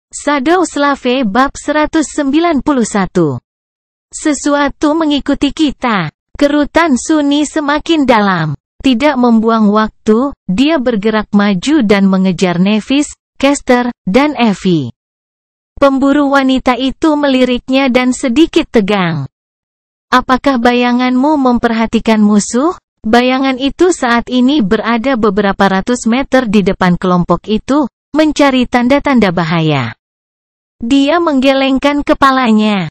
Shadow Slave bab 191. Sesuatu mengikuti kita. Kerutan Sunni semakin dalam. Tidak membuang waktu, dia bergerak maju dan mengejar Nevis, Kester, dan Evie. Pemburu wanita itu meliriknya dan sedikit tegang. Apakah bayanganmu memperhatikan musuh? Bayangan itu saat ini berada beberapa ratus meter di depan kelompok itu, mencari tanda-tanda bahaya. Dia menggelengkan kepalanya.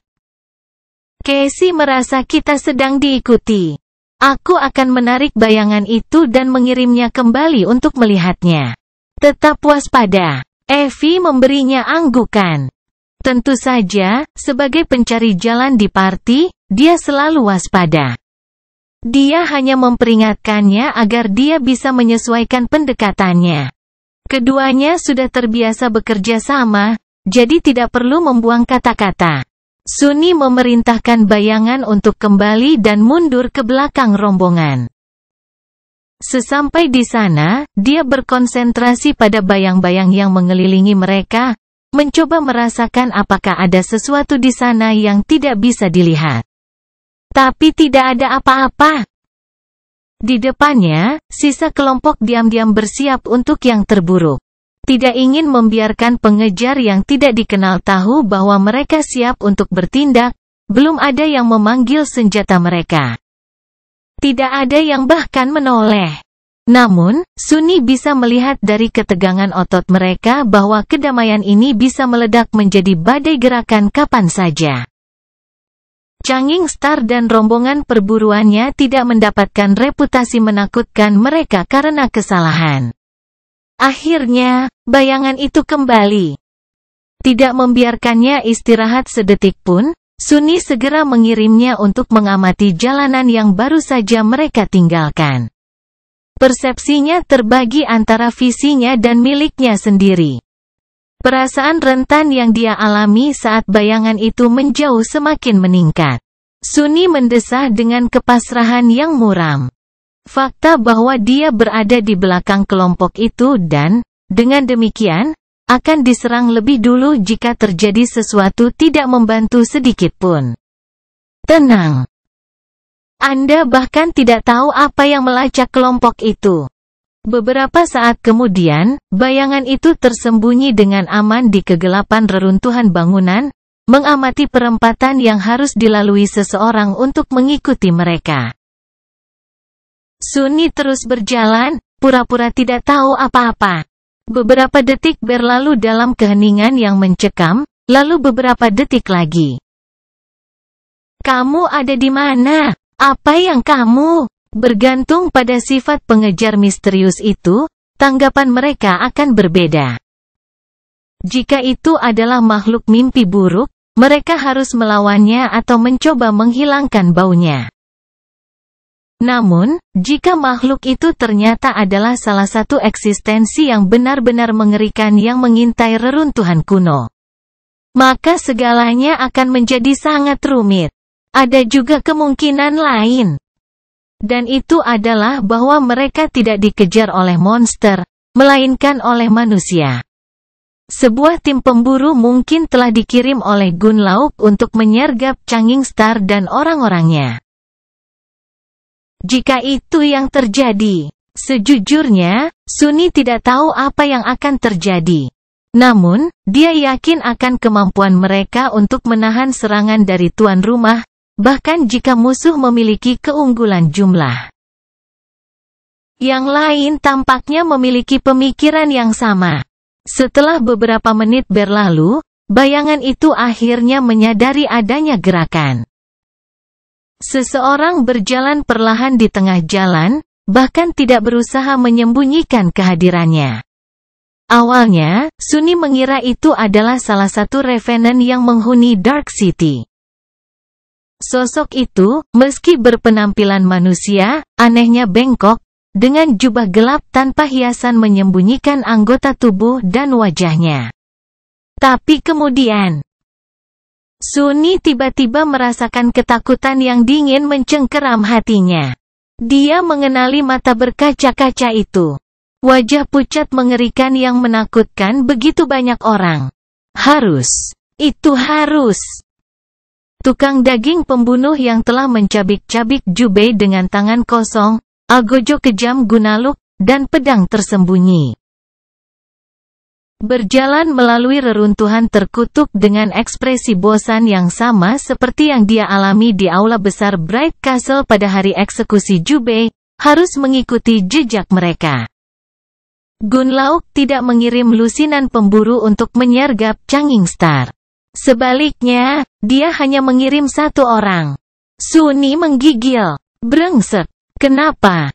Casey merasa kita sedang diikuti. Aku akan menarik bayangan itu dan mengirimnya kembali untuk melihatnya. Tetap waspada. Evie memberinya anggukan. Tentu saja, sebagai pencari jalan di party, dia selalu waspada. Dia hanya memperingatkannya agar dia bisa menyesuaikan pendekatannya. Keduanya sudah terbiasa bekerja sama, jadi tidak perlu membuang kata-kata. Sunni memerintahkan bayangan untuk kembali dan mundur ke belakang rombongan. Sesampai di sana, dia berkonsentrasi pada bayang-bayang yang mengelilingi mereka, mencoba merasakan apakah ada sesuatu di sana yang tidak bisa dilihat. Tapi tidak ada apa-apa. Di depannya, sisa kelompok diam-diam bersiap untuk yang terburuk. Tidak ingin membiarkan pengejar yang tidak dikenal tahu bahwa mereka siap untuk bertindak, belum ada yang memanggil senjata mereka. Tidak ada yang bahkan menoleh. Namun, Sunni bisa melihat dari ketegangan otot mereka bahwa kedamaian ini bisa meledak menjadi badai gerakan kapan saja. Changing Star dan rombongan perburuannya tidak mendapatkan reputasi menakutkan mereka karena kesalahan. Akhirnya, bayangan itu kembali. Tidak membiarkannya istirahat sedetik pun, Sunni segera mengirimnya untuk mengamati jalanan yang baru saja mereka tinggalkan. Persepsinya terbagi antara visinya dan miliknya sendiri. Perasaan rentan yang dia alami saat bayangan itu menjauh semakin meningkat. Sunni mendesah dengan kepasrahan yang muram. Fakta bahwa dia berada di belakang kelompok itu dan, dengan demikian, akan diserang lebih dulu jika terjadi sesuatu tidak membantu sedikit pun. Tenang. Anda bahkan tidak tahu apa yang melacak kelompok itu. Beberapa saat kemudian, bayangan itu tersembunyi dengan aman di kegelapan reruntuhan bangunan, mengamati perempatan yang harus dilalui seseorang untuk mengikuti mereka. Sunni terus berjalan, pura-pura tidak tahu apa-apa. Beberapa detik berlalu dalam keheningan yang mencekam, lalu beberapa detik lagi. Kamu ada di mana? Apa yang kamu? Bergantung pada sifat pengejar misterius itu, tanggapan mereka akan berbeda. Jika itu adalah makhluk mimpi buruk, mereka harus melawannya atau mencoba menghilangkan baunya. Namun, jika makhluk itu ternyata adalah salah satu eksistensi yang benar-benar mengerikan yang mengintai reruntuhan kuno, maka segalanya akan menjadi sangat rumit. Ada juga kemungkinan lain. Dan itu adalah bahwa mereka tidak dikejar oleh monster, melainkan oleh manusia. Sebuah tim pemburu mungkin telah dikirim oleh Gun Lauk untuk menyergap Changing Star dan orang-orangnya. Jika itu yang terjadi, sejujurnya, Sunni tidak tahu apa yang akan terjadi. Namun, dia yakin akan kemampuan mereka untuk menahan serangan dari tuan rumah, bahkan jika musuh memiliki keunggulan jumlah. Yang lain tampaknya memiliki pemikiran yang sama. Setelah beberapa menit berlalu, bayangan itu akhirnya menyadari adanya gerakan. Seseorang berjalan perlahan di tengah jalan, bahkan tidak berusaha menyembunyikan kehadirannya. Awalnya, Sunni mengira itu adalah salah satu Revenant yang menghuni Dark City. Sosok itu, meski berpenampilan manusia, anehnya bengkok, dengan jubah gelap tanpa hiasan menyembunyikan anggota tubuh dan wajahnya. Tapi kemudian, Sunni tiba-tiba merasakan ketakutan yang dingin mencengkeram hatinya. Dia mengenali mata berkaca-kaca itu. Wajah pucat mengerikan yang menakutkan begitu banyak orang. Harus. Itu harus. Tukang daging pembunuh yang telah mencabik-cabik Jubei dengan tangan kosong, algojo kejam Gunaluk, dan pedang tersembunyi. Berjalan melalui reruntuhan terkutuk dengan ekspresi bosan yang sama seperti yang dia alami di aula besar Bright Castle pada hari eksekusi Jubei, harus mengikuti jejak mereka. Gunlauk tidak mengirim lusinan pemburu untuk menyergap Changing Star. Sebaliknya, dia hanya mengirim satu orang. Suni menggigil. Brengsek. Kenapa?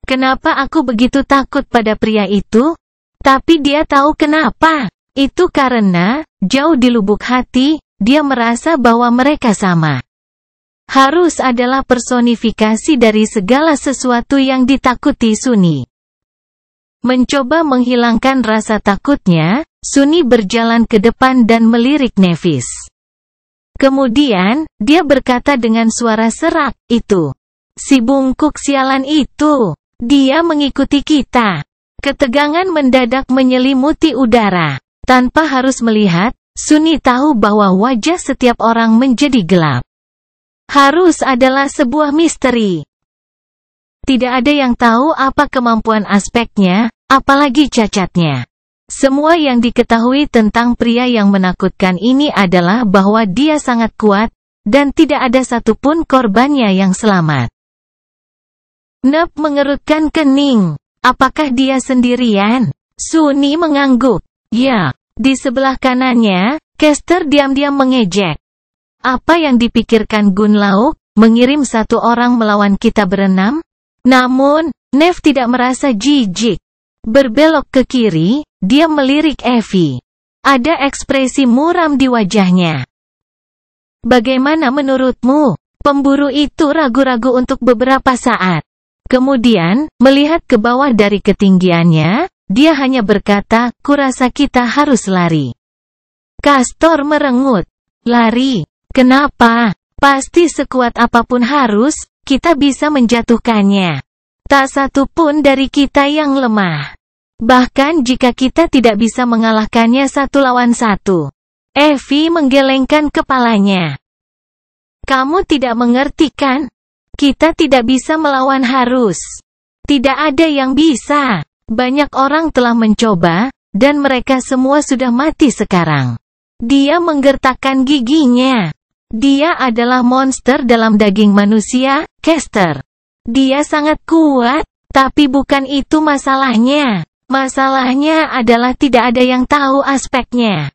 Kenapa aku begitu takut pada pria itu? Tapi dia tahu kenapa. Itu karena, jauh di lubuk hati, dia merasa bahwa mereka sama. Harus adalah personifikasi dari segala sesuatu yang ditakuti Suni. Mencoba menghilangkan rasa takutnya, Suni berjalan ke depan dan melirik Nevis. Kemudian, dia berkata dengan suara serak, itu. Si bungkuk sialan itu. Dia mengikuti kita. Ketegangan mendadak menyelimuti udara. Tanpa harus melihat, Suni tahu bahwa wajah setiap orang menjadi gelap. Harus adalah sebuah misteri. Tidak ada yang tahu apa kemampuan aspeknya, apalagi cacatnya. Semua yang diketahui tentang pria yang menakutkan ini adalah bahwa dia sangat kuat, dan tidak ada satupun korbannya yang selamat. Nep mengerutkan kening. Apakah dia sendirian? Suni mengangguk. Ya, di sebelah kanannya, Kester diam-diam mengejek. Apa yang dipikirkan Gunlauk, mengirim satu orang melawan kita berenam? Namun, Nev tidak merasa jijik. Berbelok ke kiri, dia melirik Evie. Ada ekspresi muram di wajahnya. Bagaimana menurutmu? Pemburu itu ragu-ragu untuk beberapa saat. Kemudian, melihat ke bawah dari ketinggiannya, dia hanya berkata, kurasa kita harus lari. Castor merengut. Lari? Kenapa? Pasti sekuat apapun harus, kita bisa menjatuhkannya. Tak satu pun dari kita yang lemah. Bahkan jika kita tidak bisa mengalahkannya 1 lawan 1. Evie menggelengkan kepalanya. Kamu tidak mengerti kan? Kita tidak bisa melawan Harus. Tidak ada yang bisa. Banyak orang telah mencoba, dan mereka semua sudah mati sekarang. Dia menggertakkan giginya. Dia adalah monster dalam daging manusia, Kester. Dia sangat kuat, tapi bukan itu masalahnya. Masalahnya adalah tidak ada yang tahu aspeknya.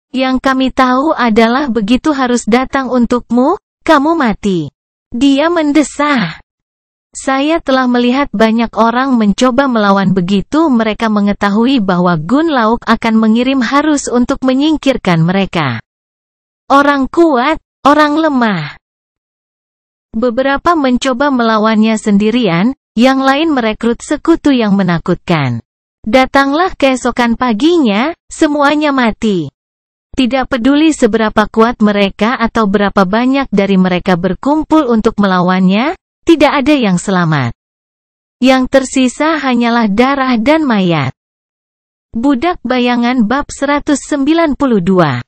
Yang kami tahu adalah begitu Harus datang untukmu, kamu mati. Dia mendesah. Saya telah melihat banyak orang mencoba melawan begitu mereka mengetahui bahwa Gunlauk akan mengirim Harus untuk menyingkirkan mereka. Orang kuat, orang lemah. Beberapa mencoba melawannya sendirian, yang lain merekrut sekutu yang menakutkan. Datanglah keesokan paginya, semuanya mati. Tidak peduli seberapa kuat mereka atau berapa banyak dari mereka berkumpul untuk melawannya, tidak ada yang selamat. Yang tersisa hanyalah darah dan mayat. Budak Bayangan bab 192.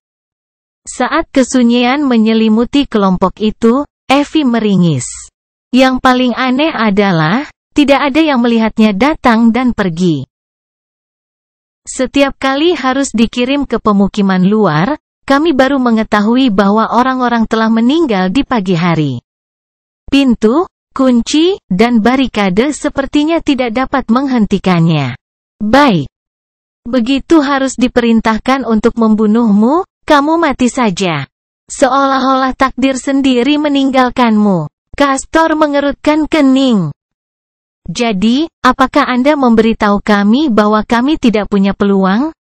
Saat kesunyian menyelimuti kelompok itu, Evie meringis. Yang paling aneh adalah, tidak ada yang melihatnya datang dan pergi. Setiap kali Harus dikirim ke pemukiman luar, kami baru mengetahui bahwa orang-orang telah meninggal di pagi hari. Pintu, kunci, dan barikade sepertinya tidak dapat menghentikannya. Baik. Begitu Harus diperintahkan untuk membunuhmu, kamu mati saja. Seolah-olah takdir sendiri meninggalkanmu. Castor mengerutkan kening. Jadi, apakah Anda memberitahu kami bahwa kami tidak punya peluang?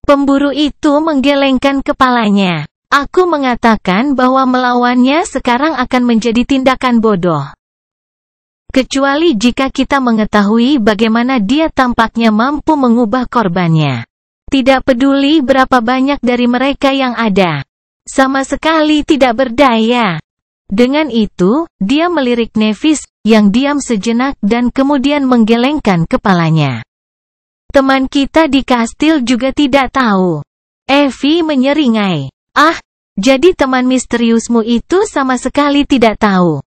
Pemburu itu menggelengkan kepalanya. Aku mengatakan bahwa melawannya sekarang akan menjadi tindakan bodoh. Kecuali jika kita mengetahui bagaimana dia tampaknya mampu mengubah korbannya. Tidak peduli berapa banyak dari mereka yang ada. Sama sekali tidak berdaya. Dengan itu, dia melirik Nevis, yang diam sejenak dan kemudian menggelengkan kepalanya. Teman kita di kastil juga tidak tahu. Evie menyeringai. Ah, jadi teman misteriusmu itu sama sekali tidak tahu.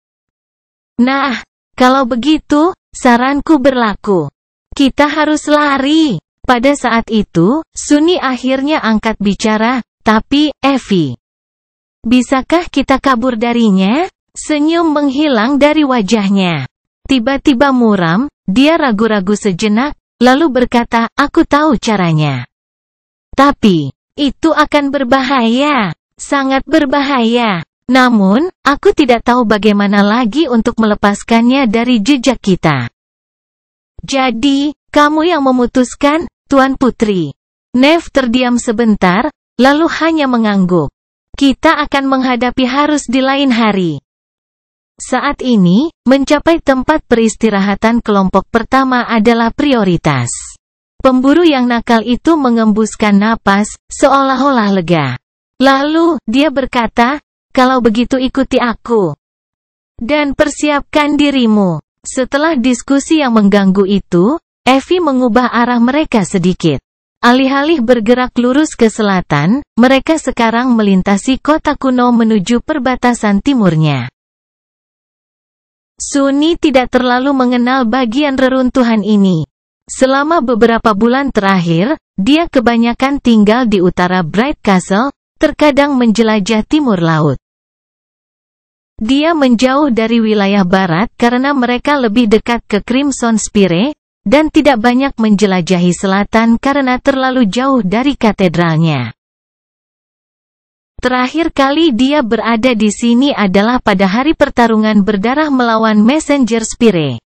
Nah, kalau begitu, saranku berlaku. Kita harus lari. Pada saat itu, Sunny akhirnya angkat bicara, tapi, Evie, bisakah kita kabur darinya? Senyum menghilang dari wajahnya. Tiba-tiba muram, dia ragu-ragu sejenak, lalu berkata, aku tahu caranya. Tapi, itu akan berbahaya. Sangat berbahaya. Namun, aku tidak tahu bagaimana lagi untuk melepaskannya dari jejak kita. Jadi, kamu yang memutuskan, Tuan Putri. Neve terdiam sebentar, lalu hanya mengangguk. Kita akan menghadapi harus di lain hari. Saat ini, mencapai tempat peristirahatan kelompok pertama adalah prioritas. Pemburu yang nakal itu mengembuskan napas, seolah-olah lega. Lalu, dia berkata, kalau begitu ikuti aku. Dan persiapkan dirimu. Setelah diskusi yang mengganggu itu, Evie mengubah arah mereka sedikit. Alih-alih bergerak lurus ke selatan, mereka sekarang melintasi kota kuno menuju perbatasan timurnya. Sunny tidak terlalu mengenal bagian reruntuhan ini. Selama beberapa bulan terakhir, dia kebanyakan tinggal di utara Bright Castle, terkadang menjelajah timur laut. Dia menjauh dari wilayah barat karena mereka lebih dekat ke Crimson Spire, dan tidak banyak menjelajahi selatan karena terlalu jauh dari katedralnya. Terakhir kali dia berada di sini adalah pada hari pertarungan berdarah melawan Messenger Spire.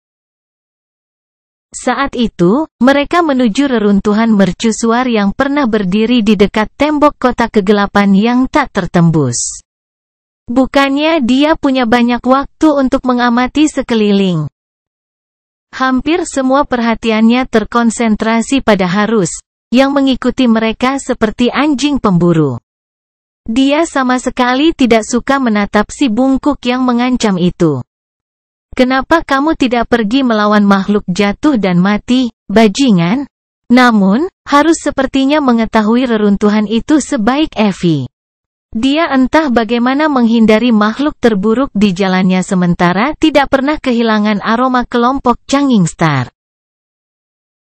Saat itu, mereka menuju reruntuhan mercusuar yang pernah berdiri di dekat tembok kota kegelapan yang tak tertembus. Bukannya dia punya banyak waktu untuk mengamati sekeliling. Hampir semua perhatiannya terkonsentrasi pada Harus, yang mengikuti mereka seperti anjing pemburu. Dia sama sekali tidak suka menatap si bungkuk yang mengancam itu. Kenapa kamu tidak pergi melawan makhluk jatuh dan mati, bajingan? Namun, Harus sepertinya mengetahui reruntuhan itu sebaik Evie. Dia entah bagaimana menghindari makhluk terburuk di jalannya sementara tidak pernah kehilangan aroma kelompok Changing Star.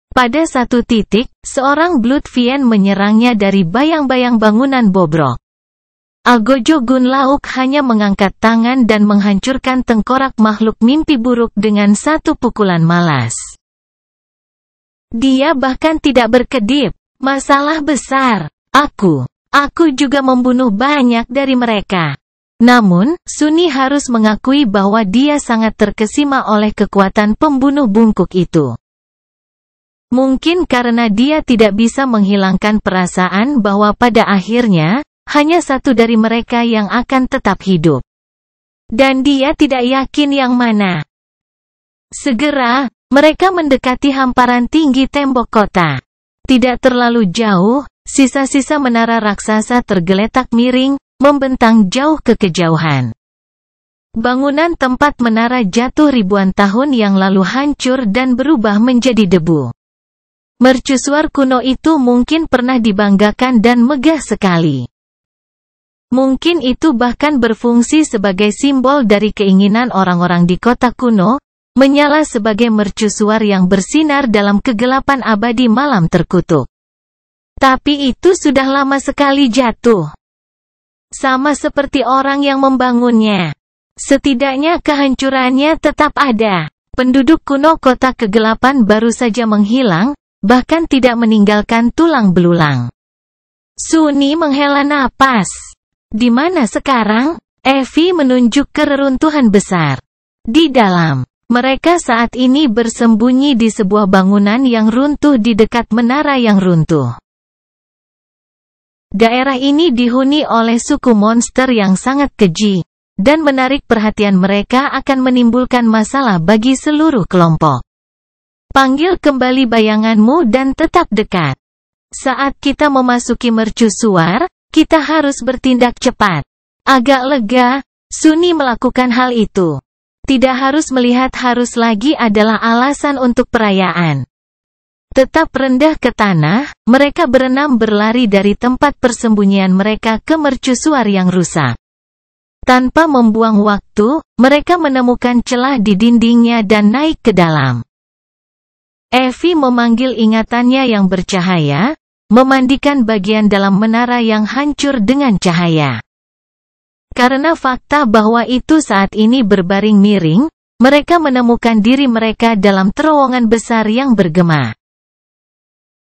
Pada satu titik, seorang Blood Fiend menyerangnya dari bayang-bayang bangunan bobrok. Algojo Gunlauk hanya mengangkat tangan dan menghancurkan tengkorak makhluk mimpi buruk dengan satu pukulan malas. Dia bahkan tidak berkedip. Masalah besar. Aku juga membunuh banyak dari mereka. Namun, Sunny harus mengakui bahwa dia sangat terkesima oleh kekuatan pembunuh bungkuk itu. Mungkin karena dia tidak bisa menghilangkan perasaan bahwa pada akhirnya, hanya satu dari mereka yang akan tetap hidup. Dan dia tidak yakin yang mana. Segera, mereka mendekati hamparan tinggi tembok kota. Tidak terlalu jauh, sisa-sisa menara raksasa tergeletak miring, membentang jauh ke kejauhan. Bangunan tempat menara jatuh ribuan tahun yang lalu hancur dan berubah menjadi debu. Mercusuar kuno itu mungkin pernah dibanggakan dan megah sekali. Mungkin itu bahkan berfungsi sebagai simbol dari keinginan orang-orang di kota kuno, menyala sebagai mercusuar yang bersinar dalam kegelapan abadi malam terkutuk. Tapi itu sudah lama sekali jatuh. Sama seperti orang yang membangunnya. Setidaknya kehancurannya tetap ada. Penduduk kuno kota kegelapan baru saja menghilang, bahkan tidak meninggalkan tulang belulang. Sunny menghela napas. Di mana sekarang? Evie menunjuk ke reruntuhan besar. Di dalam. Mereka saat ini bersembunyi di sebuah bangunan yang runtuh di dekat menara yang runtuh. Daerah ini dihuni oleh suku monster yang sangat keji, dan menarik perhatian mereka akan menimbulkan masalah bagi seluruh kelompok. Panggil kembali bayanganmu dan tetap dekat. Saat kita memasuki mercusuar, kita harus bertindak cepat. Agak lega, Sunny melakukan hal itu. Tidak harus melihat harus lagi adalah alasan untuk perayaan. Tetap rendah ke tanah, mereka berenam berlari dari tempat persembunyian mereka ke mercusuar yang rusak. Tanpa membuang waktu, mereka menemukan celah di dindingnya dan naik ke dalam. Effie memanggil ingatannya yang bercahaya, memandikan bagian dalam menara yang hancur dengan cahaya. Karena fakta bahwa itu saat ini berbaring miring, mereka menemukan diri mereka dalam terowongan besar yang bergema.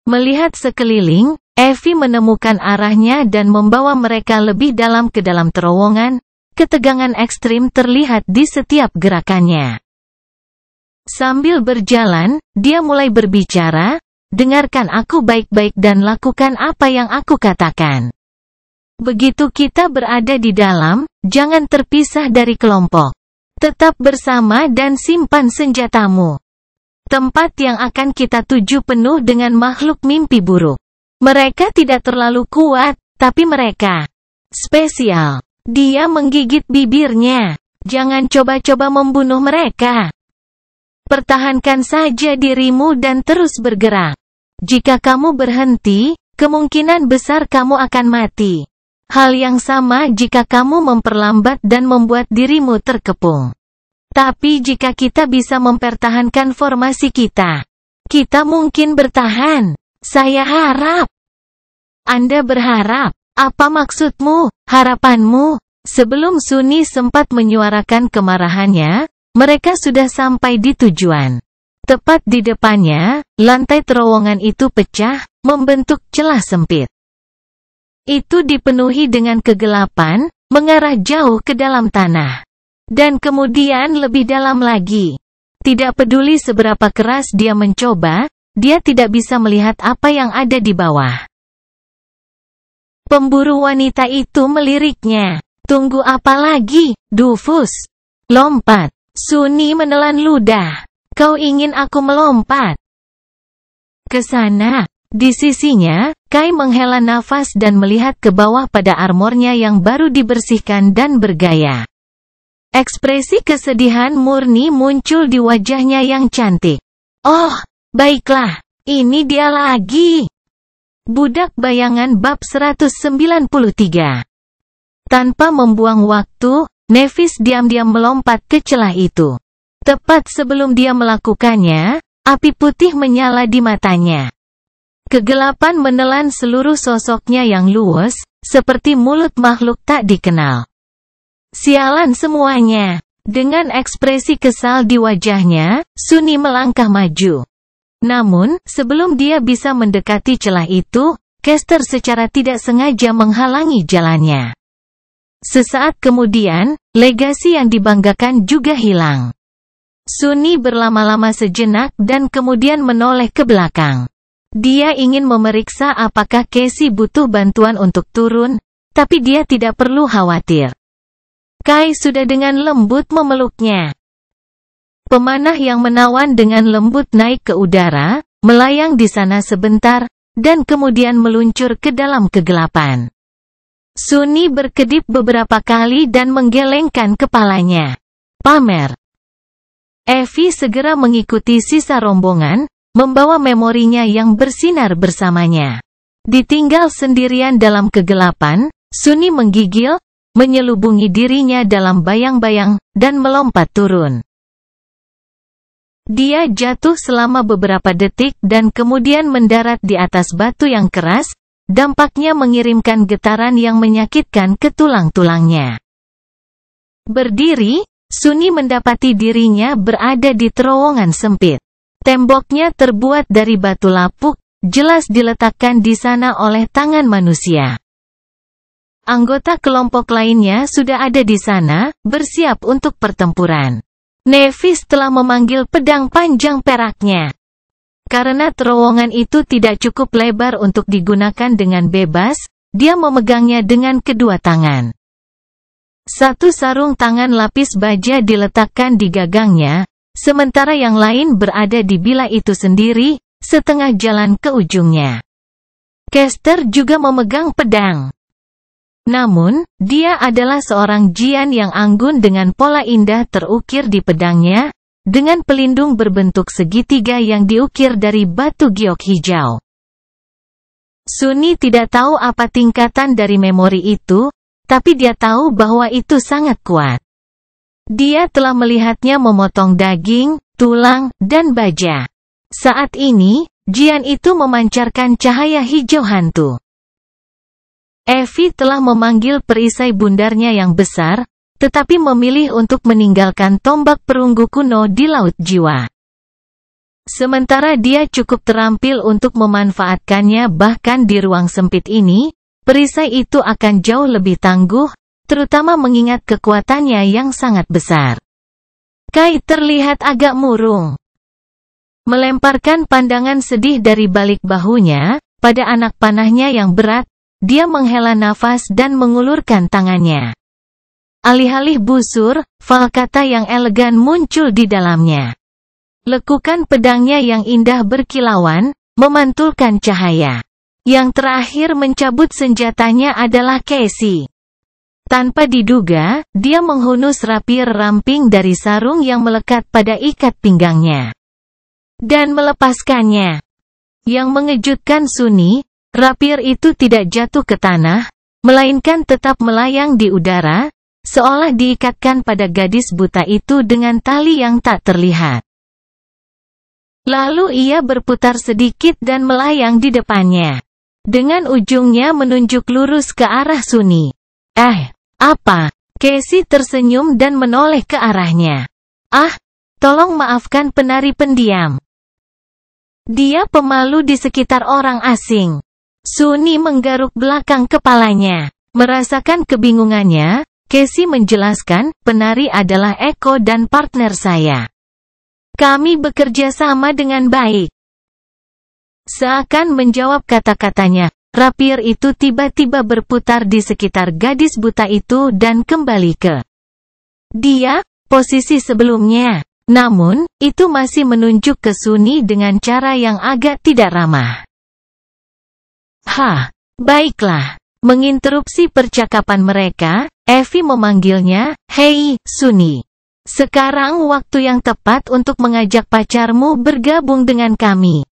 Melihat sekeliling, Effie menemukan arahnya dan membawa mereka lebih dalam ke dalam terowongan. Ketegangan ekstrim terlihat di setiap gerakannya. Sambil berjalan, dia mulai berbicara, "Dengarkan aku baik-baik dan lakukan apa yang aku katakan. Begitu kita berada di dalam, jangan terpisah dari kelompok. Tetap bersama dan simpan senjatamu. Tempat yang akan kita tuju penuh dengan makhluk mimpi buruk. Mereka tidak terlalu kuat, tapi mereka spesial." Dia menggigit bibirnya. "Jangan coba-coba membunuh mereka. Pertahankan saja dirimu dan terus bergerak. Jika kamu berhenti, kemungkinan besar kamu akan mati. Hal yang sama jika kamu memperlambat dan membuat dirimu terkepung. Tapi jika kita bisa mempertahankan formasi kita, kita mungkin bertahan. Saya harap." "Anda berharap? Apa maksudmu, harapanmu?" Sebelum Sunni sempat menyuarakan kemarahannya, mereka sudah sampai di tujuan. Tepat di depannya, lantai terowongan itu pecah, membentuk celah sempit. Itu dipenuhi dengan kegelapan, mengarah jauh ke dalam tanah. Dan kemudian lebih dalam lagi. Tidak peduli seberapa keras dia mencoba, dia tidak bisa melihat apa yang ada di bawah. Pemburu wanita itu meliriknya. "Tunggu apa lagi, Dufus? Lompat." Sunni menelan ludah. "Kau ingin aku melompat ke sana?" Di sisinya, Kai menghela nafas dan melihat ke bawah pada armornya yang baru dibersihkan dan bergaya. Ekspresi kesedihan murni muncul di wajahnya yang cantik. "Oh, baiklah, ini dia lagi." Budak Bayangan bab 193. Tanpa membuang waktu, Nevis diam-diam melompat ke celah itu. Tepat sebelum dia melakukannya, api putih menyala di matanya. Kegelapan menelan seluruh sosoknya yang luwes, seperti mulut makhluk tak dikenal. "Sialan semuanya." Dengan ekspresi kesal di wajahnya, Sunni melangkah maju. Namun, sebelum dia bisa mendekati celah itu, Kester secara tidak sengaja menghalangi jalannya. Sesaat kemudian, legasi yang dibanggakan juga hilang. Sunni berlama-lama sejenak dan kemudian menoleh ke belakang. Dia ingin memeriksa apakah Casey butuh bantuan untuk turun, tapi dia tidak perlu khawatir. Kai sudah dengan lembut memeluknya. Pemanah yang menawan dengan lembut naik ke udara, melayang di sana sebentar, dan kemudian meluncur ke dalam kegelapan. Sunni berkedip beberapa kali dan menggelengkan kepalanya. "Pamer." Effie segera mengikuti sisa rombongan, membawa memorinya yang bersinar bersamanya. Ditinggal sendirian dalam kegelapan, Sunni menggigil, menyelubungi dirinya dalam bayang-bayang, dan melompat turun. Dia jatuh selama beberapa detik dan kemudian mendarat di atas batu yang keras, dampaknya mengirimkan getaran yang menyakitkan ke tulang-tulangnya. Berdiri, Sunni mendapati dirinya berada di terowongan sempit. Temboknya terbuat dari batu lapuk, jelas diletakkan di sana oleh tangan manusia. Anggota kelompok lainnya sudah ada di sana, bersiap untuk pertempuran. Nevis telah memanggil pedang panjang peraknya. Karena terowongan itu tidak cukup lebar untuk digunakan dengan bebas, dia memegangnya dengan kedua tangan. Satu sarung tangan lapis baja diletakkan di gagangnya, sementara yang lain berada di bila itu sendiri, setengah jalan ke ujungnya. Kester juga memegang pedang. Namun, dia adalah seorang Jian yang anggun dengan pola indah terukir di pedangnya, dengan pelindung berbentuk segitiga yang diukir dari batu giok hijau. Sunny tidak tahu apa tingkatan dari memori itu, tapi dia tahu bahwa itu sangat kuat. Dia telah melihatnya memotong daging, tulang, dan baja. Saat ini, jian itu memancarkan cahaya hijau hantu. Effie telah memanggil perisai bundarnya yang besar, tetapi memilih untuk meninggalkan tombak perunggu kuno di Laut Jiwa. Sementara dia cukup terampil untuk memanfaatkannya bahkan di ruang sempit ini, perisai itu akan jauh lebih tangguh, terutama mengingat kekuatannya yang sangat besar. Kai terlihat agak murung. Melemparkan pandangan sedih dari balik bahunya, pada anak panahnya yang berat, dia menghela nafas dan mengulurkan tangannya. Alih-alih busur, falkata yang elegan muncul di dalamnya. Lekukan pedangnya yang indah berkilauan, memantulkan cahaya. Yang terakhir mencabut senjatanya adalah Casey. Tanpa diduga, dia menghunus rapier ramping dari sarung yang melekat pada ikat pinggangnya. Dan melepaskannya. Yang mengejutkan Sunny, rapier itu tidak jatuh ke tanah, melainkan tetap melayang di udara, seolah diikatkan pada gadis buta itu dengan tali yang tak terlihat. Lalu ia berputar sedikit dan melayang di depannya. Dengan ujungnya menunjuk lurus ke arah Sunny. Apa? Casey tersenyum dan menoleh ke arahnya. Tolong maafkan penari pendiam. Dia pemalu di sekitar orang asing. Sunny menggaruk belakang kepalanya. Merasakan kebingungannya, Casey menjelaskan, penari adalah Eko dan partner saya. Kami bekerja sama dengan baik. Seakan menjawab kata-katanya, rapier itu tiba-tiba berputar di sekitar gadis buta itu dan kembali ke posisi sebelumnya. Namun, itu masih menunjuk ke Sunny dengan cara yang agak tidak ramah. Baiklah. Menginterupsi percakapan mereka, Effie memanggilnya, "Hei, Sunny. Sekarang waktu yang tepat untuk mengajak pacarmu bergabung dengan kami."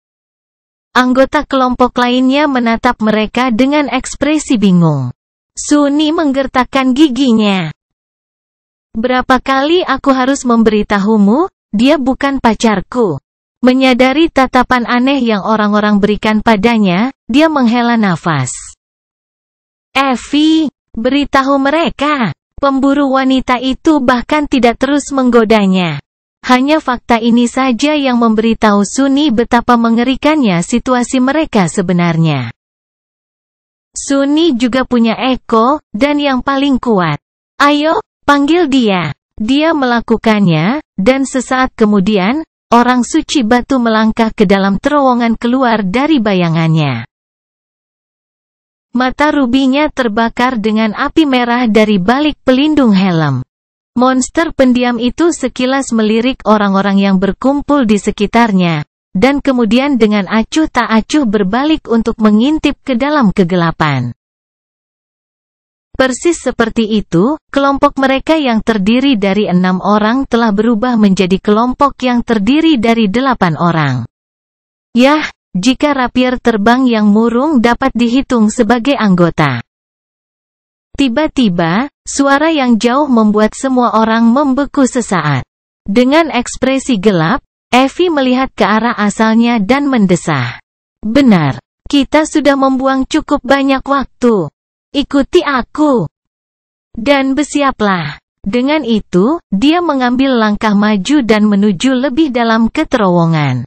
Anggota kelompok lainnya menatap mereka dengan ekspresi bingung. Sunny menggertakkan giginya. Berapa kali aku harus memberitahumu, dia bukan pacarku. Menyadari tatapan aneh yang orang-orang berikan padanya, dia menghela nafas. Effie, beritahu mereka. Pemburu wanita itu bahkan tidak terus menggodanya. Hanya fakta ini saja yang memberitahu Sunny betapa mengerikannya situasi mereka sebenarnya. Sunny juga punya Eko, dan yang paling kuat. Ayo, panggil dia. Dia melakukannya, dan sesaat kemudian, orang suci batu melangkah ke dalam terowongan keluar dari bayangannya. Mata rubinya terbakar dengan api merah dari balik pelindung helm. Monster pendiam itu sekilas melirik orang-orang yang berkumpul di sekitarnya, dan kemudian dengan acuh tak acuh berbalik untuk mengintip ke dalam kegelapan. Persis seperti itu, kelompok mereka yang terdiri dari 6 orang telah berubah menjadi kelompok yang terdiri dari 8 orang. Yah, jika rapier terbang yang murung dapat dihitung sebagai anggota. Tiba-tiba, suara yang jauh membuat semua orang membeku sesaat. Dengan ekspresi gelap, Effie melihat ke arah asalnya dan mendesah. Benar, kita sudah membuang cukup banyak waktu. Ikuti aku. Dan bersiaplah. Dengan itu, dia mengambil langkah maju dan menuju lebih dalam ke terowongan.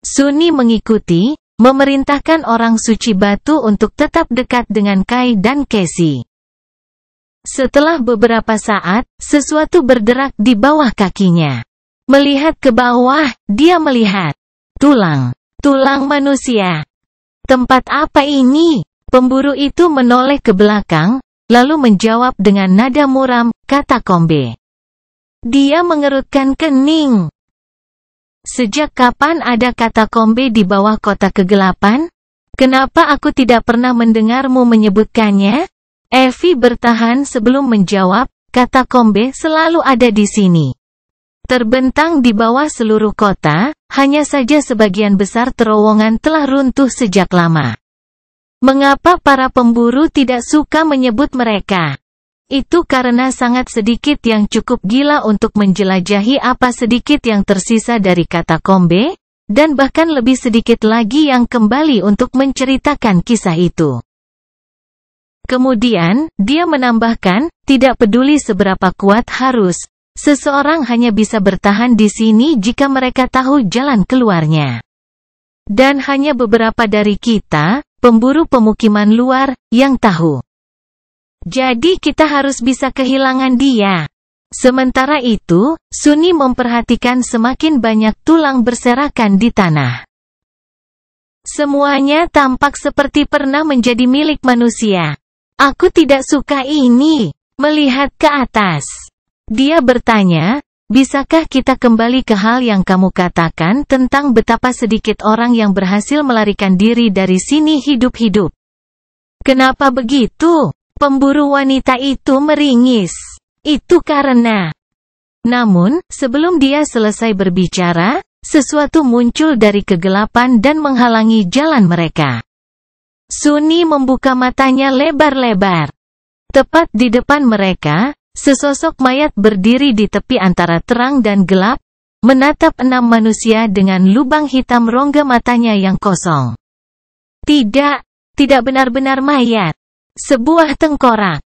Sunny mengikuti, memerintahkan orang suci batu untuk tetap dekat dengan Kai dan Casey. Setelah beberapa saat, sesuatu berderak di bawah kakinya. Melihat ke bawah, dia melihat tulang manusia. Tempat apa ini? Pemburu itu menoleh ke belakang, lalu menjawab dengan nada muram, katakombe. Dia mengerutkan kening. Sejak kapan ada katakombe di bawah kota kegelapan? Kenapa aku tidak pernah mendengarmu menyebutkannya? Effie bertahan sebelum menjawab, katakombe selalu ada di sini. terbentang di bawah seluruh kota, hanya saja sebagian besar terowongan telah runtuh sejak lama. Mengapa para pemburu tidak suka menyebut mereka? Itu karena sangat sedikit yang cukup gila untuk menjelajahi apa sedikit yang tersisa dari katakombe, dan bahkan lebih sedikit lagi yang kembali untuk menceritakan kisah itu. Kemudian, dia menambahkan, tidak peduli seberapa kuat seseorang hanya bisa bertahan di sini jika mereka tahu jalan keluarnya. Dan hanya beberapa dari kita, pemburu pemukiman luar, yang tahu. Jadi kita harus bisa kehilangan dia. Sementara itu, Sunny memperhatikan semakin banyak tulang berserakan di tanah. Semuanya tampak seperti pernah menjadi milik manusia. Aku tidak suka ini. Melihat ke atas. Dia bertanya, bisakah kita kembali ke hal yang kamu katakan tentang betapa sedikit orang yang berhasil melarikan diri dari sini hidup-hidup? Kenapa begitu? Pemburu wanita itu meringis. Itu karena... Namun, sebelum dia selesai berbicara, sesuatu muncul dari kegelapan dan menghalangi jalan mereka. Sunny membuka matanya lebar-lebar. Tepat di depan mereka, sesosok mayat berdiri di tepi antara terang dan gelap, menatap 6 manusia dengan lubang hitam rongga matanya yang kosong. Tidak benar-benar mayat. Sebuah tengkorak.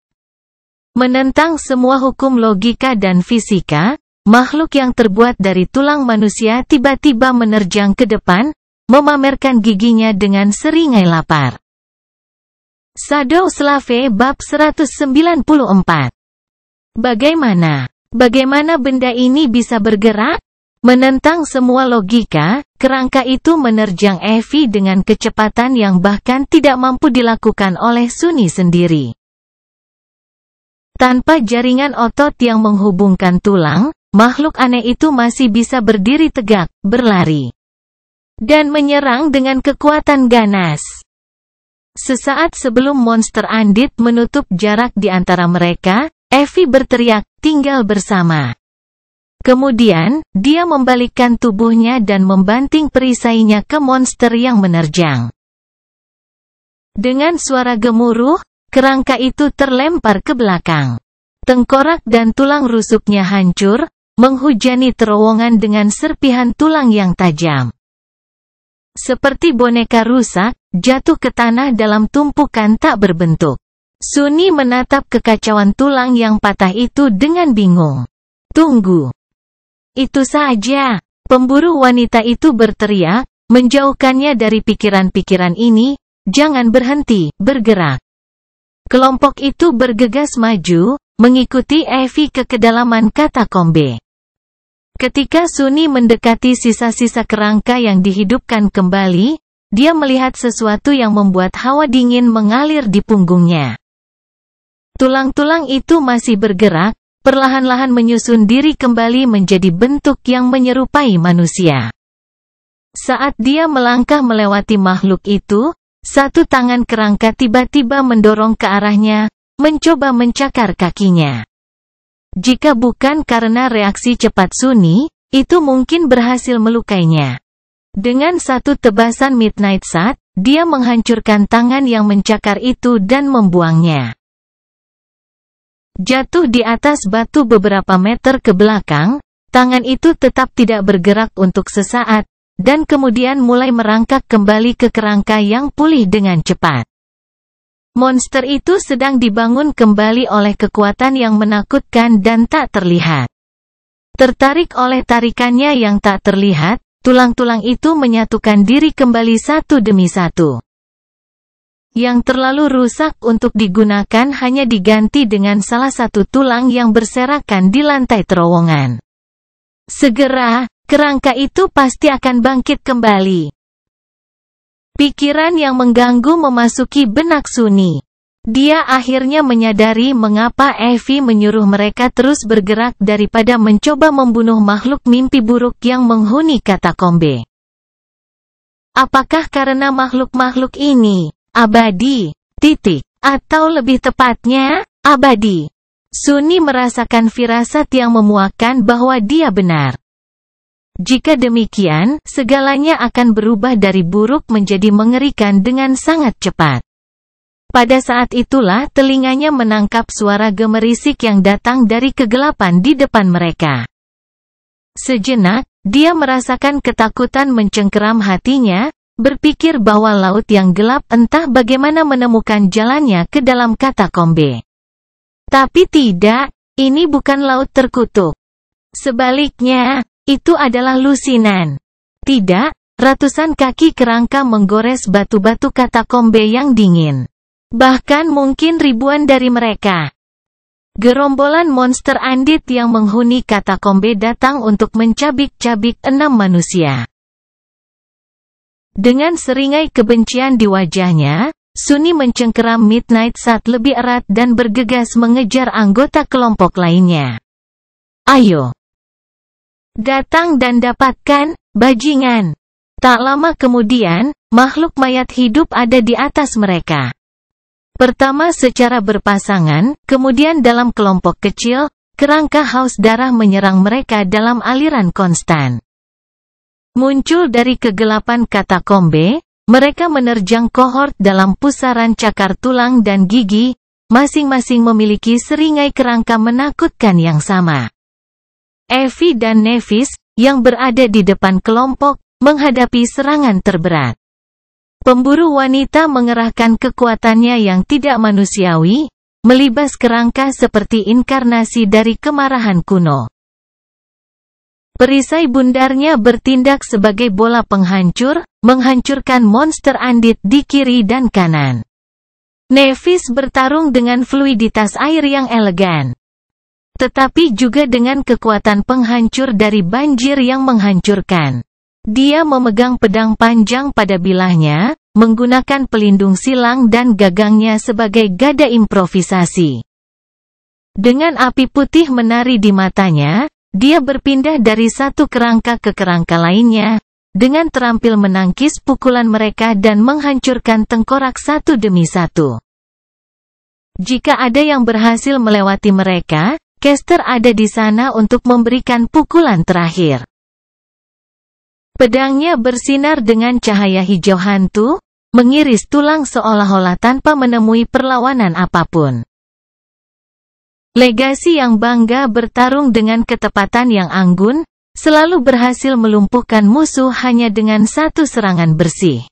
Menentang semua hukum logika dan fisika, makhluk yang terbuat dari tulang manusia tiba-tiba menerjang ke depan, memamerkan giginya dengan seringai lapar. Shadow Slave bab 194. Bagaimana benda ini bisa bergerak? Menentang semua logika, kerangka itu menerjang Evie dengan kecepatan yang bahkan tidak mampu dilakukan oleh Sunny sendiri. Tanpa jaringan otot yang menghubungkan tulang, makhluk aneh itu masih bisa berdiri tegak, berlari, dan menyerang dengan kekuatan ganas. Sesaat sebelum monster Andit menutup jarak di antara mereka, Evie berteriak, tinggal bersama. Kemudian, dia membalikkan tubuhnya dan membanting perisainya ke monster yang menerjang. Dengan suara gemuruh, kerangka itu terlempar ke belakang. Tengkorak dan tulang rusuknya hancur, menghujani terowongan dengan serpihan tulang yang tajam. Seperti boneka rusak, jatuh ke tanah dalam tumpukan tak berbentuk. Sunny menatap kekacauan tulang yang patah itu dengan bingung. Tunggu. Itu saja. Pemburu wanita itu berteriak, menjauhkannya dari pikiran-pikiran ini, jangan berhenti, bergerak. Kelompok itu bergegas maju, mengikuti Evie ke kedalaman katakombe. Ketika Sunny mendekati sisa-sisa kerangka yang dihidupkan kembali, dia melihat sesuatu yang membuat hawa dingin mengalir di punggungnya. Tulang-tulang itu masih bergerak, perlahan-lahan menyusun diri kembali menjadi bentuk yang menyerupai manusia. Saat dia melangkah melewati makhluk itu, satu tangan kerangka tiba-tiba mendorong ke arahnya, mencoba mencakar kakinya. Jika bukan karena reaksi cepat Sunny, itu mungkin berhasil melukainya. Dengan satu tebasan Midnight Shot, dia menghancurkan tangan yang mencakar itu dan membuangnya. Jatuh di atas batu beberapa meter ke belakang, tangan itu tetap tidak bergerak untuk sesaat, dan kemudian mulai merangkak kembali ke kerangka yang pulih dengan cepat. Monster itu sedang dibangun kembali oleh kekuatan yang menakutkan dan tak terlihat. Tertarik oleh tarikannya yang tak terlihat, tulang-tulang itu menyatukan diri kembali satu demi satu. Yang terlalu rusak untuk digunakan hanya diganti dengan salah satu tulang yang berserakan di lantai terowongan. Segera, kerangka itu pasti akan bangkit kembali. Pikiran yang mengganggu memasuki benak Sunny. Dia akhirnya menyadari mengapa Evie menyuruh mereka terus bergerak daripada mencoba membunuh makhluk mimpi buruk yang menghuni katakombe. Apakah karena makhluk-makhluk ini abadi, atau lebih tepatnya, abadi? Suni merasakan firasat yang memuakkan bahwa dia benar. Jika demikian, segalanya akan berubah dari buruk menjadi mengerikan dengan sangat cepat. Pada saat itulah telinganya menangkap suara gemerisik yang datang dari kegelapan di depan mereka. Sejenak, dia merasakan ketakutan mencengkeram hatinya, berpikir bahwa laut yang gelap entah bagaimana menemukan jalannya ke dalam katakombe. Tapi tidak, ini bukan laut terkutuk. Sebaliknya, itu adalah lusinan. Tidak, ratusan kaki kerangka menggores batu-batu katakombe yang dingin. Bahkan mungkin ribuan dari mereka. Gerombolan monster andit yang menghuni katakombe datang untuk mencabik-cabik 6 manusia. Dengan seringai kebencian di wajahnya, Suni mencengkeram Midnight Sat lebih erat dan bergegas mengejar anggota kelompok lainnya. Ayo! Datang dan dapatkan, bajingan! Tak lama kemudian, makhluk mayat hidup ada di atas mereka. Pertama secara berpasangan, kemudian dalam kelompok kecil, kerangka haus darah menyerang mereka dalam aliran konstan. Muncul dari kegelapan katakombe, mereka menerjang kohort dalam pusaran cakar tulang dan gigi, masing-masing memiliki seringai kerangka menakutkan yang sama. Evie dan Nevis, yang berada di depan kelompok, menghadapi serangan terberat. Pemburu wanita mengerahkan kekuatannya yang tidak manusiawi, melibas kerangka seperti inkarnasi dari kemarahan kuno. Perisai bundarnya bertindak sebagai bola penghancur, menghancurkan monster andit di kiri dan kanan. Nevis bertarung dengan fluiditas air yang elegan. Tetapi juga dengan kekuatan penghancur dari banjir yang menghancurkan. Dia memegang pedang panjang pada bilahnya, menggunakan pelindung silang dan gagangnya sebagai gada improvisasi. Dengan api putih menari di matanya, dia berpindah dari satu kerangka ke kerangka lainnya, dengan terampil menangkis pukulan mereka dan menghancurkan tengkorak satu demi satu. Jika ada yang berhasil melewati mereka, Caster ada di sana untuk memberikan pukulan terakhir. Pedangnya bersinar dengan cahaya hijau hantu, mengiris tulang seolah-olah tanpa menemui perlawanan apapun. Legasi yang bangga bertarung dengan ketepatan yang anggun, selalu berhasil melumpuhkan musuh hanya dengan satu serangan bersih.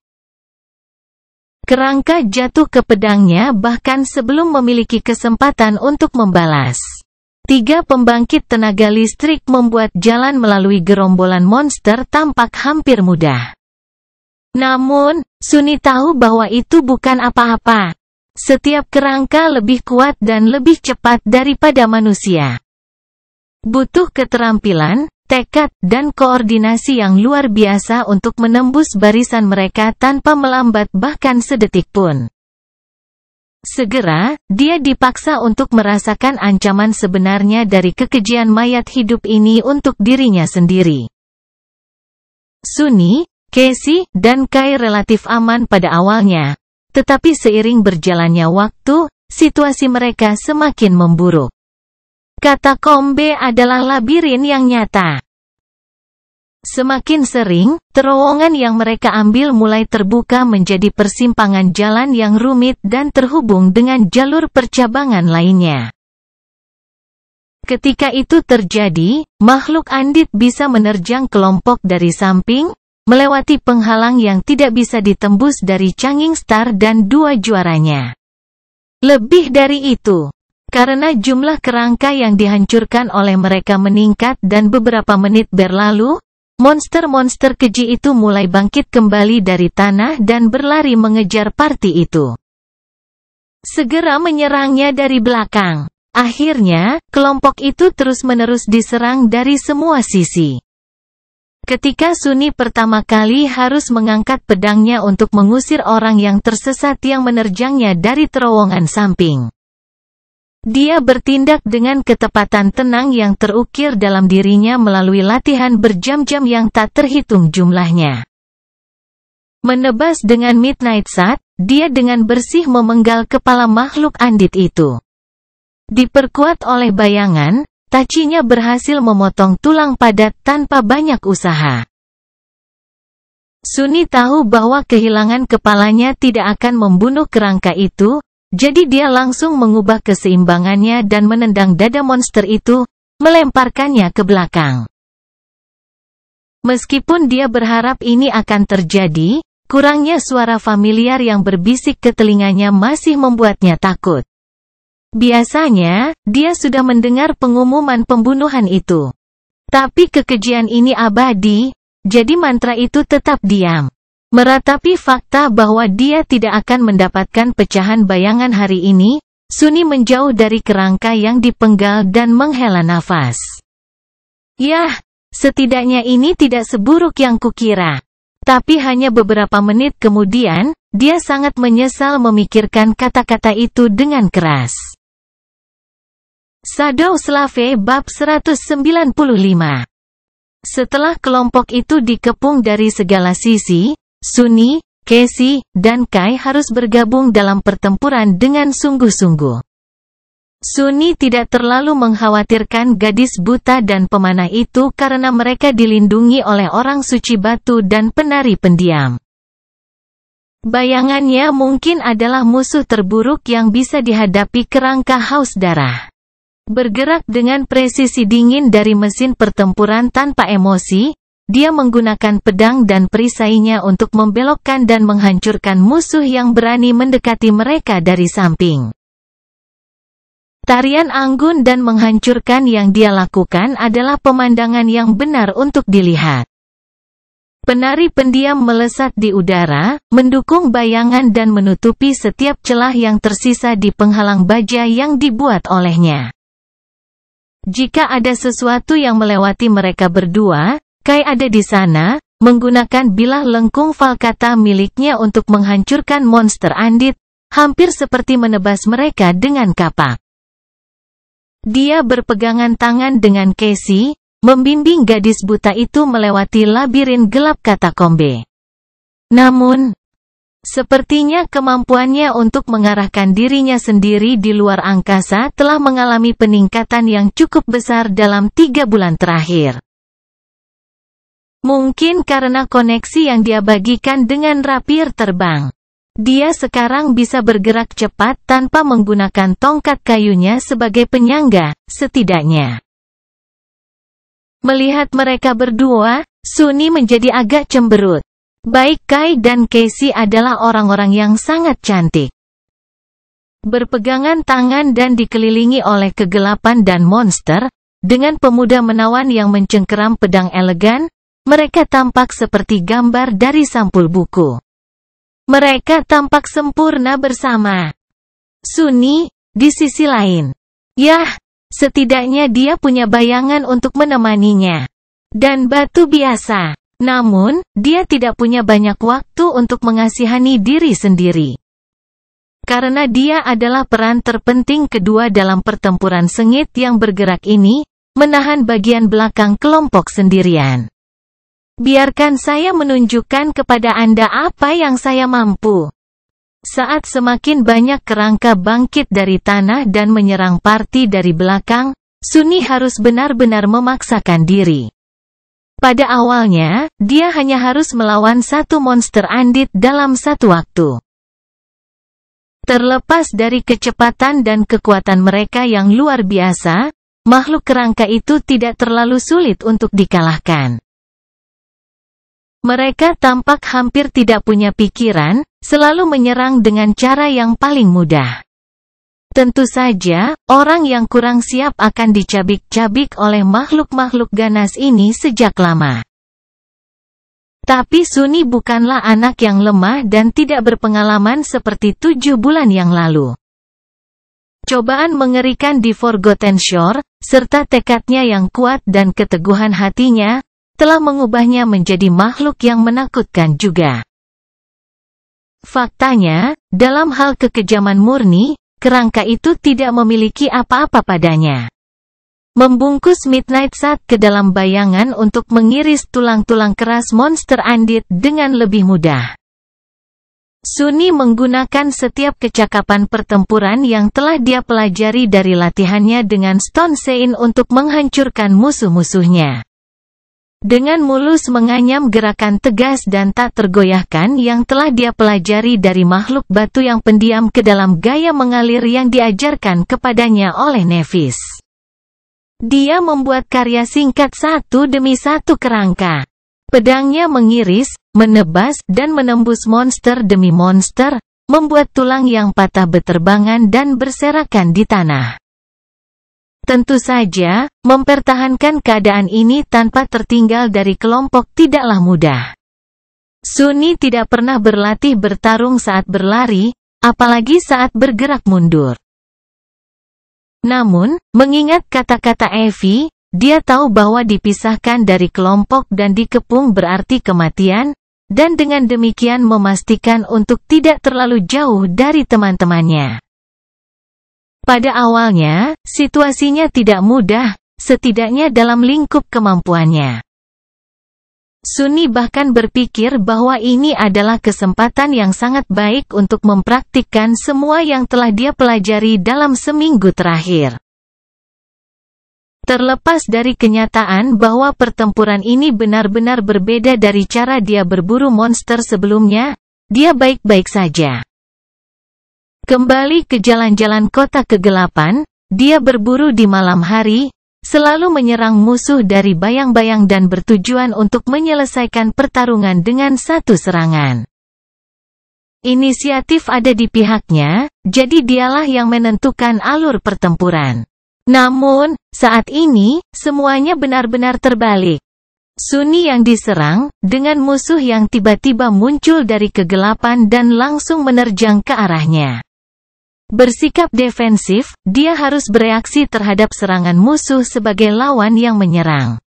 Kerangka jatuh ke pedangnya bahkan sebelum memiliki kesempatan untuk membalas. 3 pembangkit tenaga listrik membuat jalan melalui gerombolan monster tampak hampir mudah. Namun, Suni tahu bahwa itu bukan apa-apa. Setiap kerangka lebih kuat dan lebih cepat daripada manusia. Butuh keterampilan, tekad, dan koordinasi yang luar biasa untuk menembus barisan mereka tanpa melambat bahkan sedetik pun. Segera, dia dipaksa untuk merasakan ancaman sebenarnya dari kekejian mayat hidup ini untuk dirinya sendiri. Suni, Casey, dan Kai relatif aman pada awalnya, tetapi seiring berjalannya waktu, situasi mereka semakin memburuk. Katakombe adalah labirin yang nyata. Semakin sering, terowongan yang mereka ambil mulai terbuka menjadi persimpangan jalan yang rumit dan terhubung dengan jalur percabangan lainnya. Ketika itu terjadi, makhluk andit bisa menerjang kelompok dari samping, melewati penghalang yang tidak bisa ditembus dari Changing Star dan 2 juaranya. Lebih dari itu, karena jumlah kerangka yang dihancurkan oleh mereka meningkat dan beberapa menit berlalu, monster-monster keji itu mulai bangkit kembali dari tanah dan berlari mengejar party itu. Segera menyerangnya dari belakang. Akhirnya, kelompok itu terus-menerus diserang dari semua sisi. Ketika Suni pertama kali harus mengangkat pedangnya untuk mengusir orang yang tersesat yang menerjangnya dari terowongan samping. Dia bertindak dengan ketepatan tenang yang terukir dalam dirinya melalui latihan berjam-jam yang tak terhitung jumlahnya. Menebas dengan Midnight Sat, dia dengan bersih memenggal kepala makhluk andit itu. Diperkuat oleh bayangan, tachinya berhasil memotong tulang padat tanpa banyak usaha. Sunny tahu bahwa kehilangan kepalanya tidak akan membunuh kerangka itu, jadi dia langsung mengubah keseimbangannya dan menendang dada monster itu, melemparkannya ke belakang. Meskipun dia berharap ini akan terjadi, kurangnya suara familiar yang berbisik ke telinganya masih membuatnya takut. Biasanya, dia sudah mendengar pengumuman pembunuhan itu. Tapi kekejian ini abadi, jadi mantra itu tetap diam. Meratapi fakta bahwa dia tidak akan mendapatkan pecahan bayangan hari ini, Sunny menjauh dari kerangka yang dipenggal dan menghela nafas. Yah! Setidaknya ini tidak seburuk yang kukira. Tapi hanya beberapa menit kemudian, dia sangat menyesal memikirkan kata-kata itu dengan keras. Shadow Slave Bab 195. Setelah kelompok itu dikepung dari segala sisi, Sunny, Casey, dan Kai harus bergabung dalam pertempuran dengan sungguh-sungguh. Sunny tidak terlalu mengkhawatirkan gadis buta dan pemanah itu karena mereka dilindungi oleh orang suci batu dan penari pendiam. Bayangannya mungkin adalah musuh terburuk yang bisa dihadapi kerangka haus darah. Bergerak dengan presisi dingin dari mesin pertempuran tanpa emosi, dia menggunakan pedang dan perisainya untuk membelokkan dan menghancurkan musuh yang berani mendekati mereka dari samping. Tarian anggun dan menghancurkan yang dia lakukan adalah pemandangan yang benar untuk dilihat. Penari pendiam melesat di udara, mendukung bayangan dan menutupi setiap celah yang tersisa di penghalang baja yang dibuat olehnya. Jika ada sesuatu yang melewati mereka berdua, Kai ada di sana, menggunakan bilah lengkung Valkata miliknya untuk menghancurkan monster andit, hampir seperti menebas mereka dengan kapak. Dia berpegangan tangan dengan Casey, membimbing gadis buta itu melewati labirin gelap katakombe. Namun, sepertinya kemampuannya untuk mengarahkan dirinya sendiri di luar angkasa telah mengalami peningkatan yang cukup besar dalam 3 bulan terakhir. Mungkin karena koneksi yang dia bagikan dengan rapier terbang. Dia sekarang bisa bergerak cepat tanpa menggunakan tongkat kayunya sebagai penyangga, setidaknya. Melihat mereka berdua, Sunny menjadi agak cemberut. Baik Kai dan Casey adalah orang-orang yang sangat cantik. Berpegangan tangan dan dikelilingi oleh kegelapan dan monster, dengan pemuda menawan yang mencengkeram pedang elegan, mereka tampak seperti gambar dari sampul buku. Mereka tampak sempurna bersama. Sunny, di sisi lain. Yah, setidaknya dia punya bayangan untuk menemaninya. Dan batu biasa. Namun, dia tidak punya banyak waktu untuk mengasihani diri sendiri. Karena dia adalah peran terpenting kedua dalam pertempuran sengit yang bergerak ini, menahan bagian belakang kelompok sendirian. Biarkan saya menunjukkan kepada Anda apa yang saya mampu. Saat semakin banyak kerangka bangkit dari tanah dan menyerang parti dari belakang, Sunny harus benar-benar memaksakan diri. Pada awalnya, dia hanya harus melawan satu monster andit dalam satu waktu. Terlepas dari kecepatan dan kekuatan mereka yang luar biasa, makhluk kerangka itu tidak terlalu sulit untuk dikalahkan. Mereka tampak hampir tidak punya pikiran, selalu menyerang dengan cara yang paling mudah. Tentu saja, orang yang kurang siap akan dicabik-cabik oleh makhluk-makhluk ganas ini sejak lama. Tapi Sunny bukanlah anak yang lemah dan tidak berpengalaman seperti 7 bulan yang lalu. Cobaan mengerikan di Forgotten Shore, serta tekadnya yang kuat dan keteguhan hatinya, telah mengubahnya menjadi makhluk yang menakutkan juga. Faktanya, dalam hal kekejaman murni, kerangka itu tidak memiliki apa-apa padanya. Membungkus Midnight Sat ke dalam bayangan untuk mengiris tulang-tulang keras monster andit dengan lebih mudah. Sunny menggunakan setiap kecakapan pertempuran yang telah dia pelajari dari latihannya dengan Stone Sein untuk menghancurkan musuh-musuhnya. Dengan mulus menganyam gerakan tegas dan tak tergoyahkan yang telah dia pelajari dari makhluk batu yang pendiam ke dalam gaya mengalir yang diajarkan kepadanya oleh Nephis. Dia membuat karya singkat satu demi satu kerangka. Pedangnya mengiris, menebas, dan menembus monster demi monster, membuat tulang yang patah beterbangan dan berserakan di tanah. Tentu saja, mempertahankan keadaan ini tanpa tertinggal dari kelompok tidaklah mudah. Sunny tidak pernah berlatih bertarung saat berlari, apalagi saat bergerak mundur. Namun, mengingat kata-kata Evie, dia tahu bahwa dipisahkan dari kelompok dan dikepung berarti kematian, dan dengan demikian memastikan untuk tidak terlalu jauh dari teman-temannya. Pada awalnya, situasinya tidak mudah, setidaknya dalam lingkup kemampuannya. Sunny bahkan berpikir bahwa ini adalah kesempatan yang sangat baik untuk mempraktikkan semua yang telah dia pelajari dalam seminggu terakhir. Terlepas dari kenyataan bahwa pertempuran ini benar-benar berbeda dari cara dia berburu monster sebelumnya, dia baik-baik saja. Kembali ke jalan-jalan kota kegelapan, dia berburu di malam hari, selalu menyerang musuh dari bayang-bayang dan bertujuan untuk menyelesaikan pertarungan dengan satu serangan. Inisiatif ada di pihaknya, jadi dialah yang menentukan alur pertempuran. Namun, saat ini, semuanya benar-benar terbalik. Sunny yang diserang, dengan musuh yang tiba-tiba muncul dari kegelapan dan langsung menerjang ke arahnya. Bersikap defensif, dia harus bereaksi terhadap serangan musuh sebagai lawan yang menyerang.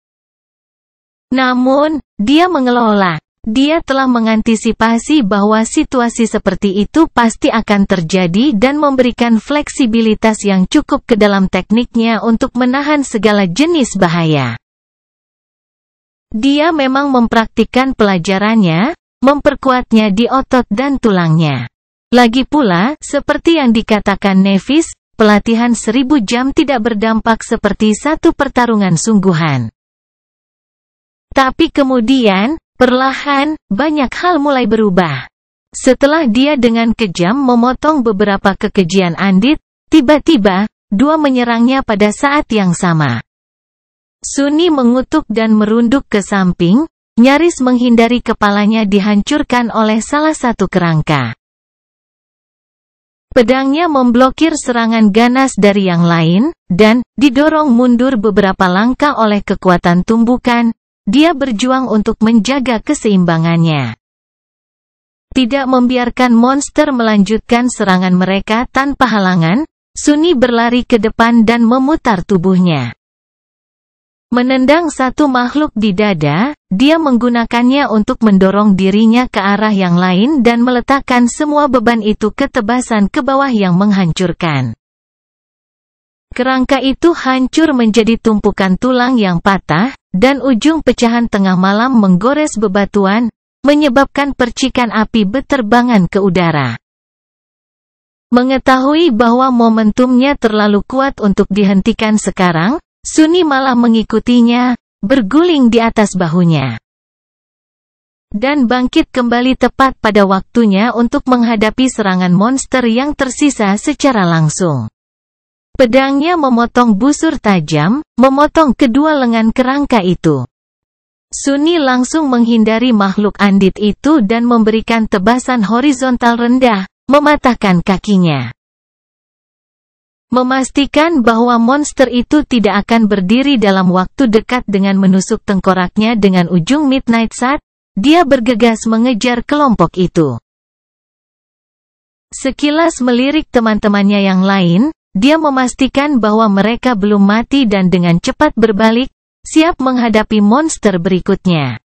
Namun, dia mengelola. Dia telah mengantisipasi bahwa situasi seperti itu pasti akan terjadi dan memberikan fleksibilitas yang cukup ke dalam tekniknya untuk menahan segala jenis bahaya. Dia memang mempraktikkan pelajarannya, memperkuatnya di otot dan tulangnya. Lagi pula, seperti yang dikatakan Nephis, pelatihan 1000 jam tidak berdampak seperti satu pertarungan sungguhan. Tapi kemudian, perlahan, banyak hal mulai berubah. Setelah dia dengan kejam memotong beberapa kekejian Andit, tiba-tiba, dua menyerangnya pada saat yang sama. Sunny mengutuk dan merunduk ke samping, nyaris menghindari kepalanya dihancurkan oleh salah satu kerangka. Pedangnya memblokir serangan ganas dari yang lain, dan, didorong mundur beberapa langkah oleh kekuatan tumbukan, dia berjuang untuk menjaga keseimbangannya. Tidak membiarkan monster melanjutkan serangan mereka tanpa halangan, Sunny berlari ke depan dan memutar tubuhnya. Menendang satu makhluk di dada, dia menggunakannya untuk mendorong dirinya ke arah yang lain dan meletakkan semua beban itu ke tebasan ke bawah yang menghancurkan. Kerangka itu hancur menjadi tumpukan tulang yang patah, dan ujung pecahan tengah malam menggores bebatuan, menyebabkan percikan api beterbangan ke udara. Mengetahui bahwa momentumnya terlalu kuat untuk dihentikan sekarang, Sunny malah mengikutinya, berguling di atas bahunya. Dan bangkit kembali tepat pada waktunya untuk menghadapi serangan monster yang tersisa secara langsung. Pedangnya memotong busur tajam, memotong kedua lengan kerangka itu. Sunny langsung menghindari makhluk Andit itu dan memberikan tebasan horizontal rendah, mematahkan kakinya. Memastikan bahwa monster itu tidak akan berdiri dalam waktu dekat dengan menusuk tengkoraknya dengan ujung Midnight Shot, dia bergegas mengejar kelompok itu. Sekilas melirik teman-temannya yang lain, dia memastikan bahwa mereka belum mati dan dengan cepat berbalik, siap menghadapi monster berikutnya.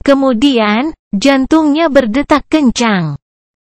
Kemudian, jantungnya berdetak kencang.